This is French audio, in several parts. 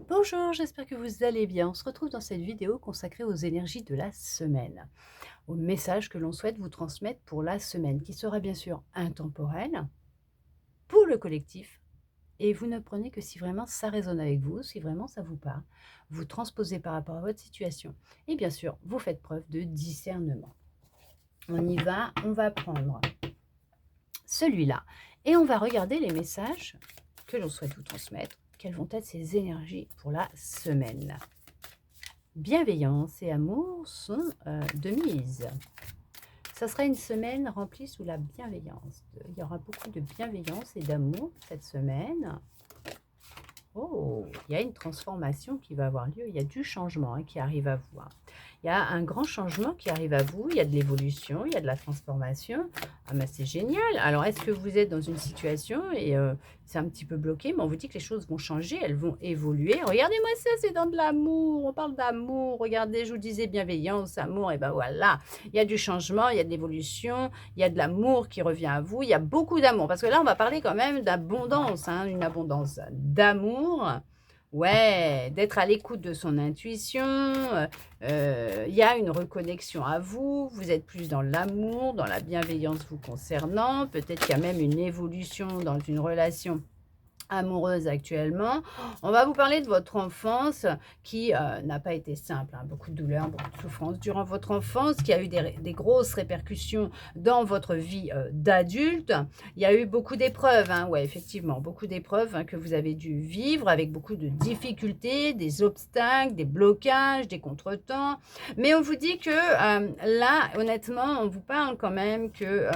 Bonjour, j'espère que vous allez bien. On se retrouve dans cette vidéo consacrée aux énergies de la semaine, aux messages que l'on souhaite vous transmettre pour la semaine, qui sera bien sûr intemporel pour le collectif. Et vous ne prenez que si vraiment ça résonne avec vous, si vraiment ça vous parle. Vous transposez par rapport à votre situation. Et bien sûr, vous faites preuve de discernement. On y va, on va prendre celui-là et on va regarder les messages que l'on souhaite vous transmettre. Quelles vont être ces énergies pour la semaine? Bienveillance et amour sont de mise. Ça sera une semaine remplie sous la bienveillance. Il y aura beaucoup de bienveillance et d'amour cette semaine. Oh, il y a une transformation qui va avoir lieu. Il y a du changement qui arrive à vous. Il y a un grand changement qui arrive à vous. Il y a de l'évolution, il y a de la transformation. Ah, mais c'est génial. Alors, est-ce que vous êtes dans une situation et c'est un petit peu bloqué, mais on vous dit que les choses vont changer, elles vont évoluer. Regardez-moi ça, c'est dans de l'amour. On parle d'amour. Regardez, je vous disais bienveillance, amour. Et ben voilà, il y a du changement, il y a de l'évolution, il y a de l'amour qui revient à vous. Il y a beaucoup d'amour. Parce que là, on va parler quand même d'abondance, une abondance d'amour. Ouais, d'être à l'écoute de son intuition, il y a une reconnexion à vous, vous êtes plus dans l'amour, dans la bienveillance vous concernant, peut-être qu'il y a même une évolution dans une relation amoureuse actuellement. On va vous parler de votre enfance qui n'a pas été simple, beaucoup de douleurs, beaucoup de souffrances durant votre enfance, qui a eu des grosses répercussions dans votre vie d'adulte. Il y a eu beaucoup d'épreuves, ouais, effectivement, beaucoup d'épreuves que vous avez dû vivre avec beaucoup de difficultés, des obstacles, des blocages, des contretemps. Mais on vous dit que là, honnêtement, on vous parle quand même que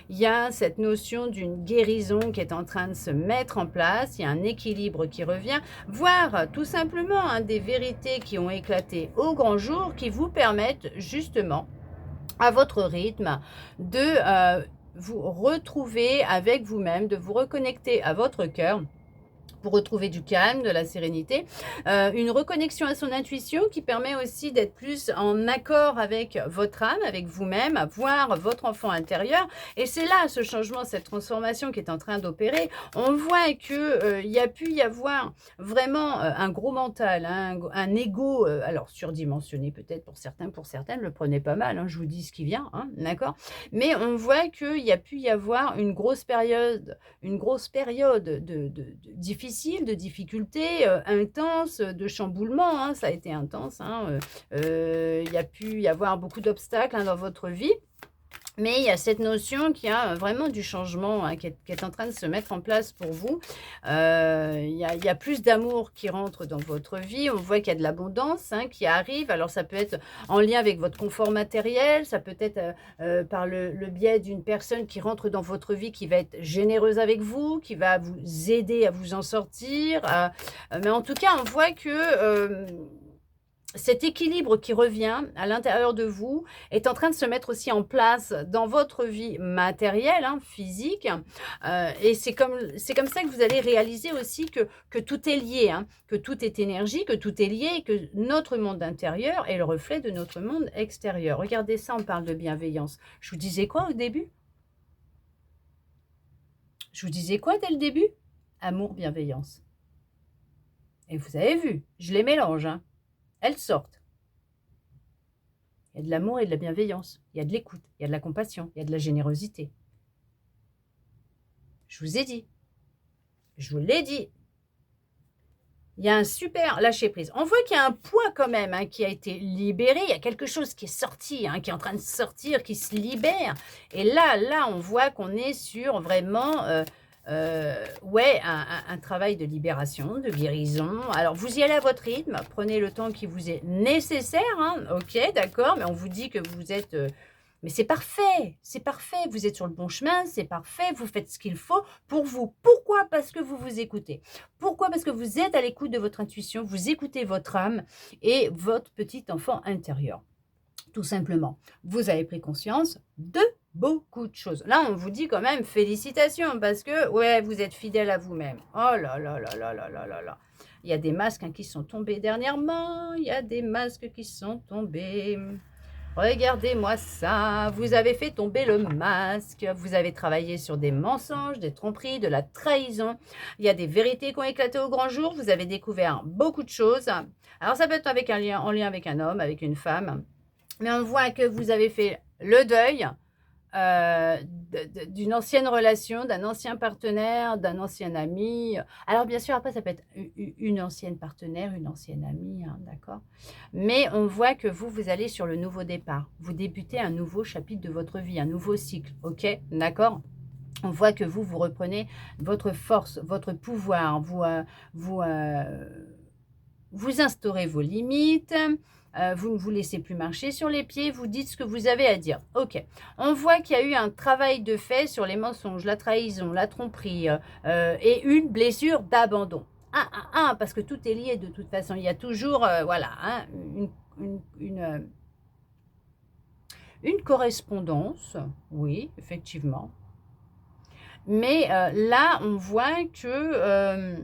il y a cette notion d'une guérison qui est en train de se mettre en place. Il y a un équilibre qui revient, voire tout simplement des vérités qui ont éclaté au grand jour qui vous permettent justement, à votre rythme, de vous retrouver avec vous-même, de vous reconnecter à votre cœur pour retrouver du calme, de la sérénité, une reconnexion à son intuition qui permet aussi d'être plus en accord avec votre âme, avec vous-même, à voir votre enfant intérieur. Et c'est là ce changement, cette transformation qui est en train d'opérer. On voit que il y a pu y avoir vraiment un gros mental, un ego, alors surdimensionné peut-être pour certains, pour certaines, le prenez pas mal, je vous dis ce qui vient, d'accord. Mais on voit qu'il y a pu y avoir une grosse période difficile, de difficulté, intense, de chamboulement, ça a été intense, il y a pu y avoir beaucoup d'obstacles dans votre vie. Mais il y a cette notion qu'il y a vraiment du changement qui est en train de se mettre en place pour vous. Il y a plus d'amour qui rentre dans votre vie. On voit qu'il y a de l'abondance qui arrive. Alors, ça peut être en lien avec votre confort matériel. Ça peut être par le biais d'une personne qui rentre dans votre vie, qui va être généreuse avec vous, qui va vous aider à vous en sortir. Mais en tout cas, on voit que cet équilibre qui revient à l'intérieur de vous est en train de se mettre aussi en place dans votre vie matérielle, physique. Et c'est comme ça que vous allez réaliser aussi que tout est lié, que tout est énergie, que tout est lié et que notre monde intérieur est le reflet de notre monde extérieur. Regardez ça, on parle de bienveillance. Je vous disais quoi au début? Je vous disais quoi dès le début? Amour, bienveillance. Et vous avez vu, je les mélange, elles sortent. Il y a de l'amour et de la bienveillance, il y a de l'écoute, il y a de la compassion, il y a de la générosité. Je vous ai dit, je vous l'ai dit. Il y a un super lâcher-prise. On voit qu'il y a un poids quand même qui a été libéré. Il y a quelque chose qui est sorti, qui est en train de sortir, qui se libère. Et là, on voit qu'on est sur vraiment un travail de libération, de guérison. Alors, vous y allez à votre rythme. Prenez le temps qui vous est nécessaire. Ok, d'accord. Mais on vous dit que vous êtes... mais c'est parfait, vous êtes sur le bon chemin, c'est parfait, vous faites ce qu'il faut pour vous. Pourquoi? Parce que vous vous écoutez. Pourquoi? Parce que vous êtes à l'écoute de votre intuition, vous écoutez votre âme et votre petit enfant intérieur. Tout simplement, vous avez pris conscience de beaucoup de choses. Là, on vous dit quand même félicitations parce que, ouais, vous êtes fidèle à vous-même. Oh là là là là là là là là. Il y a des masques qui sont tombés dernièrement, il y a des masques qui sont tombés. Regardez-moi ça, vous avez fait tomber le masque, vous avez travaillé sur des mensonges, des tromperies, de la trahison. Il y a des vérités qui ont éclaté au grand jour, vous avez découvert beaucoup de choses. Alors ça peut être avec un lien, en lien avec un homme, avec une femme, mais on voit que vous avez fait le deuil d'une ancienne relation, d'un ancien partenaire, d'un ancien ami. Alors bien sûr, après, ça peut être une ancienne partenaire, une ancienne amie, hein, d'accord. Mais on voit que vous allez sur le nouveau départ. Vous débutez un nouveau chapitre de votre vie, un nouveau cycle, ok, d'accord. On voit que vous reprenez votre force, votre pouvoir, vous, vous instaurez vos limites, vous ne vous laissez plus marcher sur les pieds, vous dites ce que vous avez à dire. Ok, on voit qu'il y a eu un travail de fait sur les mensonges, la trahison, la tromperie et une blessure d'abandon. Parce que tout est lié de toute façon. Il y a toujours, voilà, hein, une correspondance, oui, effectivement. Mais là, on voit que...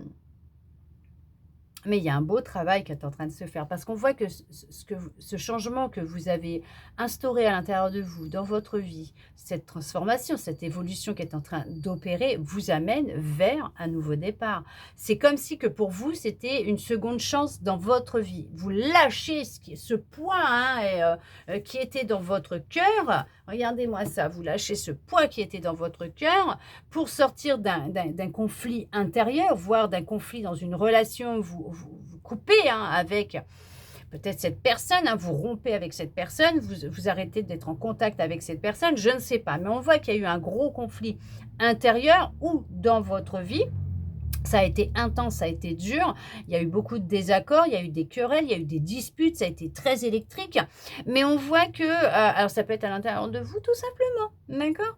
mais il y a un beau travail qui est en train de se faire parce qu'on voit que ce changement que vous avez instauré à l'intérieur de vous, dans votre vie, cette transformation, cette évolution qui est en train d'opérer, vous amène vers un nouveau départ. C'est comme si que pour vous, c'était une seconde chance dans votre vie. Vous lâchez ce poids hein, qui était dans votre cœur. Regardez-moi ça, vous lâchez ce poids qui était dans votre cœur pour sortir d'un conflit intérieur, voire d'un conflit dans une relation, vous coupez hein, avec peut-être cette personne, hein, vous rompez avec cette personne, vous arrêtez d'être en contact avec cette personne, je ne sais pas. Mais on voit qu'il y a eu un gros conflit intérieur ou dans votre vie. Ça a été intense, ça a été dur, il y a eu beaucoup de désaccords, il y a eu des querelles, il y a eu des disputes, ça a été très électrique. Mais on voit que, alors ça peut être à l'intérieur de vous tout simplement, d'accord?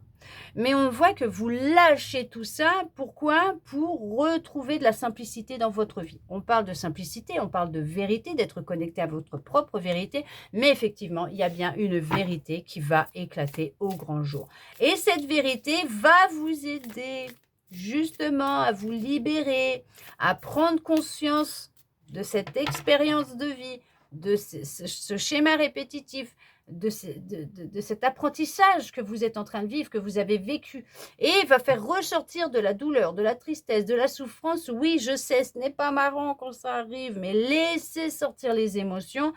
Mais on voit que vous lâchez tout ça. Pourquoi? Pour retrouver de la simplicité dans votre vie. On parle de simplicité, on parle de vérité, d'être connecté à votre propre vérité. Mais effectivement, il y a bien une vérité qui va éclater au grand jour. Et cette vérité va vous aider justement à vous libérer, à prendre conscience de cette expérience de vie, de ce schéma répétitif, de cet apprentissage que vous êtes en train de vivre, que vous avez vécu, et va faire ressortir de la douleur, de la tristesse, de la souffrance. Oui, je sais, ce n'est pas marrant quand ça arrive, mais laissez sortir les émotions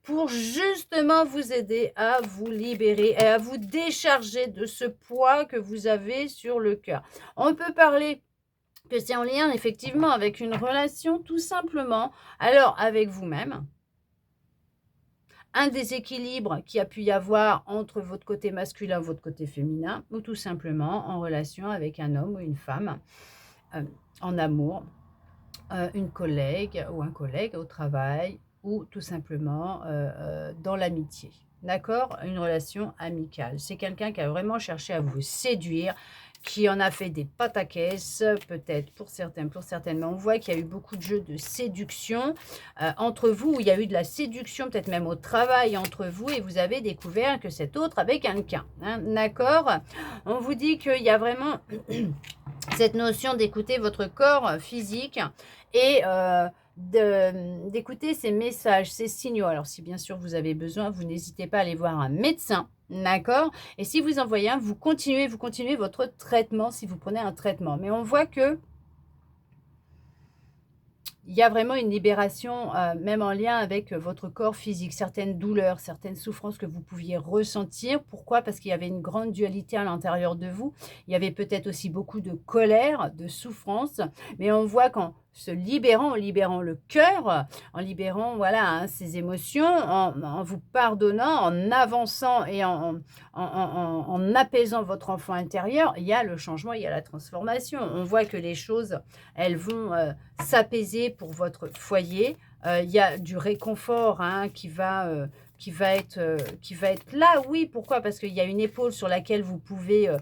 pour justement vous aider à vous libérer et à vous décharger de ce poids que vous avez sur le cœur. On peut parler que c'est en lien effectivement avec une relation tout simplement, alors avec vous-même, un déséquilibre qui a pu y avoir entre votre côté masculin et votre côté féminin, ou tout simplement en relation avec un homme ou une femme, en amour, une collègue ou un collègue au travail, ou tout simplement dans l'amitié. D'accord? Une relation amicale. C'est quelqu'un qui a vraiment cherché à vous séduire, qui en a fait des pataquès, peut-être pour certains, pour certaines, mais on voit qu'il y a eu beaucoup de jeux de séduction entre vous, où il y a eu de la séduction, peut-être même au travail entre vous, et vous avez découvert que cet autre avait quelqu'un. Hein, d'accord? On vous dit qu'il y a vraiment cette notion d'écouter votre corps physique et d'écouter ces messages, ces signaux. Alors, si bien sûr vous avez besoin, vous n'hésitez pas à aller voir un médecin. D'accord? Et si vous en voyez un, vous continuez votre traitement si vous prenez un traitement. Mais on voit que il y a vraiment une libération, même en lien avec votre corps physique, certaines douleurs, certaines souffrances que vous pouviez ressentir. Pourquoi? Parce qu'il y avait une grande dualité à l'intérieur de vous. Il y avait peut-être aussi beaucoup de colère, de souffrance, mais on voit qu'en en libérant le cœur, en libérant voilà, hein, ces émotions, en vous pardonnant, en avançant et en apaisant votre enfant intérieur, il y a le changement, il y a la transformation. On voit que les choses, elles vont s'apaiser pour votre foyer. Il y a du réconfort hein, qui va être là. Oui, pourquoi? Parce qu'il y a une épaule sur laquelle vous pouvez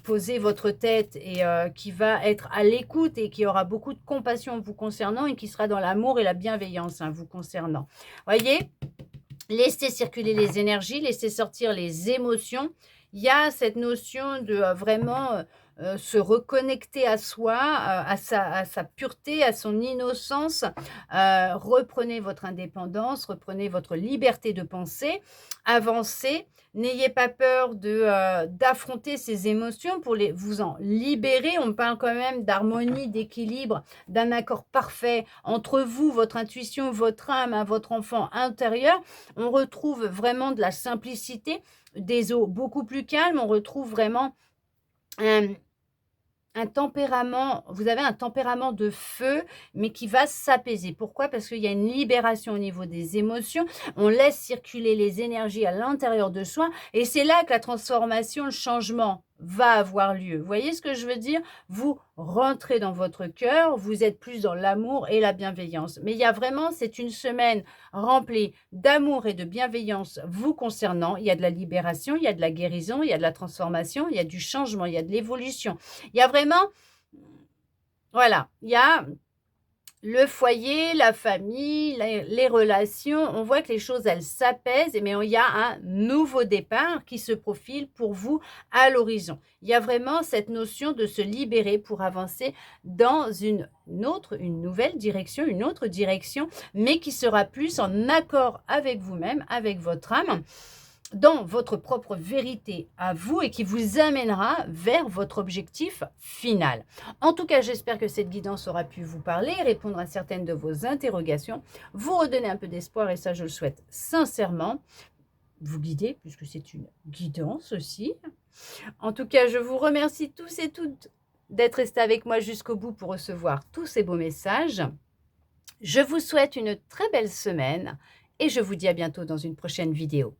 poser votre tête et qui va être à l'écoute et qui aura beaucoup de compassion vous concernant et qui sera dans l'amour et la bienveillance hein, vous concernant. Voyez? Laissez circuler les énergies, laissez sortir les émotions. Il y a cette notion de vraiment se reconnecter à soi, à sa pureté, à son innocence. Reprenez votre indépendance, reprenez votre liberté de penser, avancez. N'ayez pas peur d'affronter ces émotions pour vous en libérer. On parle quand même d'harmonie, d'équilibre, d'un accord parfait entre vous, votre intuition, votre âme, hein, votre enfant intérieur. On retrouve vraiment de la simplicité, des eaux beaucoup plus calmes. On retrouve vraiment un tempérament, vous avez un tempérament de feu, mais qui va s'apaiser. Pourquoi? Parce qu'il y a une libération au niveau des émotions. On laisse circuler les énergies à l'intérieur de soi et c'est là que la transformation, le changement va avoir lieu. Vous voyez ce que je veux dire? Vous rentrez dans votre cœur, vous êtes plus dans l'amour et la bienveillance. Mais il y a vraiment, c'est une semaine remplie d'amour et de bienveillance vous concernant. Il y a de la libération, il y a de la guérison, il y a de la transformation, il y a du changement, il y a de l'évolution. Il y a vraiment, voilà, il y a le foyer, la famille, les relations. On voit que les choses, elles s'apaisent, mais il y a un nouveau départ qui se profile pour vous à l'horizon. Il y a vraiment cette notion de se libérer pour avancer dans une nouvelle direction, une autre direction, mais qui sera plus en accord avec vous-même, avec votre âme, dans votre propre vérité à vous et qui vous amènera vers votre objectif final. En tout cas, j'espère que cette guidance aura pu vous parler, répondre à certaines de vos interrogations, vous redonner un peu d'espoir et ça, je le souhaite sincèrement, vous guider puisque c'est une guidance aussi. En tout cas, je vous remercie tous et toutes d'être restés avec moi jusqu'au bout pour recevoir tous ces beaux messages. Je vous souhaite une très belle semaine et je vous dis à bientôt dans une prochaine vidéo.